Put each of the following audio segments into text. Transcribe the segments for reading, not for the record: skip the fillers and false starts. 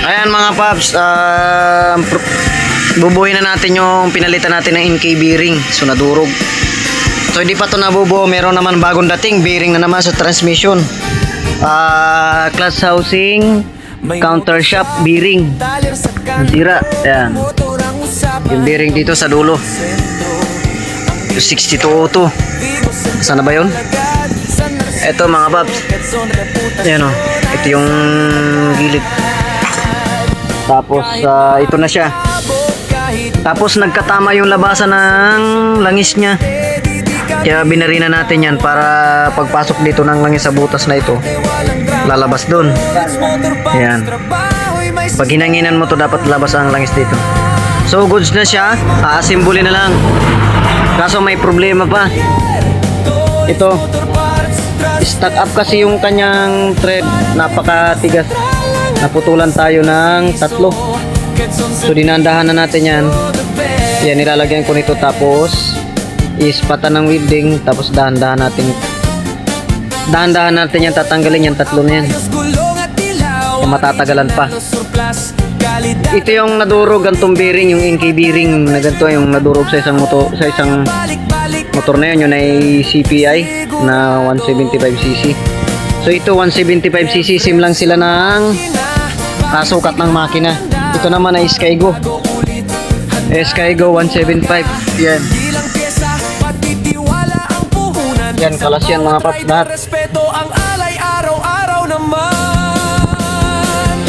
Ayan mga paps, bubuhin na natin yung pinalitan natin ng NK bearing. So nadurog. So hindi pa to nabubuo, meron naman bagong dating bearing na naman sa transmission. Clutch housing, counter shaft bearing. Sira. Ayan. Yung bearing dito sa dulo. 6202. Sana ba yun? Ito mga paps. Ayan o. Ito yung gilid. Tapos ito na siya. Tapos nagkatama yung labasan ng langis niya. Kaya binarina natin yan para pagpasok dito ng langis sa butas na ito, lalabas dun. Ayan. Pag hinanginan mo to, dapat labas ang langis dito. So goods na siya. Aasimbuli na lang. Kaso may problema pa. Ito, stuck up kasi yung kanyang thread. Napakatigas. Naputulan tayo ng 3. So dinandahan na natin yan. Yan, nilalagyan ko nito. Tapos ispatan ng welding. Tapos dahan-dahan natin yan tatanggalin. Yan 3 na yan. So, matatagalan pa. Ito yung nadurog gantong bearing, yung NK bearing na ganito, yung nadurog sa isang motor, na yun, yun ay CPI na 175cc. So ito 175cc, sim lang sila ng sukat ng makina. Ito naman ay Skygo 175. Yan. Yan, kalas yan mga paps lahat.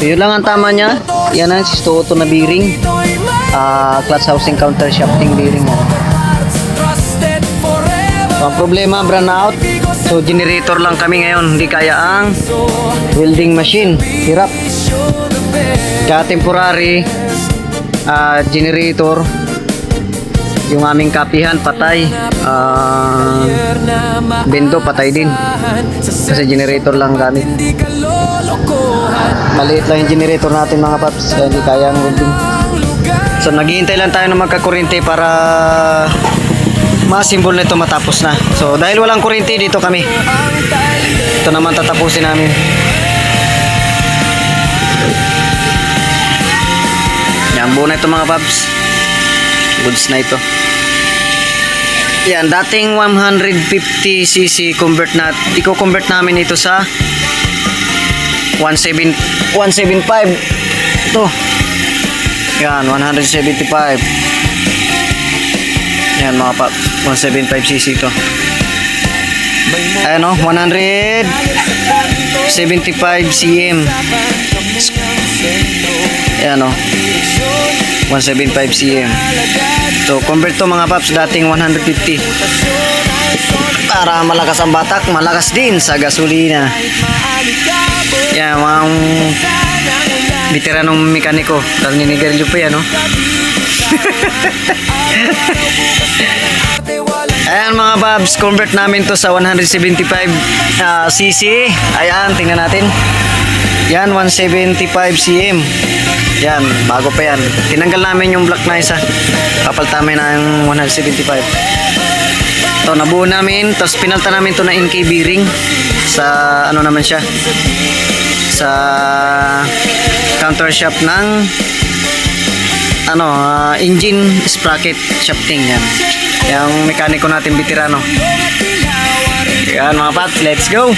So yun lang ang tama niya. Yan ang 6202 na bearing. Clutch housing, counter shafting bearing. So ang problema, brand out. So generator lang kami ngayon. Hindi kaya ang welding machine. Hirap. Kaya temporary generator. Yung aming kapihan patay. Bendo patay din. Kasi generator lang gamit. Maliit lang yung generator natin mga paps. Kaya hindi kaya ang welding. So naghihintay lang tayo na magkakuryente para ma-assemble nito matapos na. So dahil walang kuryente, dito kami. Ito naman tatapusin namin. Yan, buo na ito mga paps. Goods na ito. Yan, dating 150cc i-convert namin ito sa 175. Ito. Yan, 175. Yan mga paps, 175cc ito. Ayan o, 175 cm. Ayan o, 175 cm. So convert to mga paps, dating 150. Para malakas ang batak, malakas din sa gasolina. Yan, mga veteranong mekaniko. Dahil ninigarilyo pa yan, no? Ayan mga babs, convert namin to sa 175cc. Ayan, tingnan natin. Yan, 175 cm. Yan, bago pa yan. Tinanggal namin yung black na isa. Kapalitan namin ng 175. Ito, nabuo namin. Tapos pinalta namin to na NK bearing. Sa ano naman siya, sa counter shaft ng engine sprocket shafting. Yan, yung mekaniko natin veterano. Yan mga paps, let's go.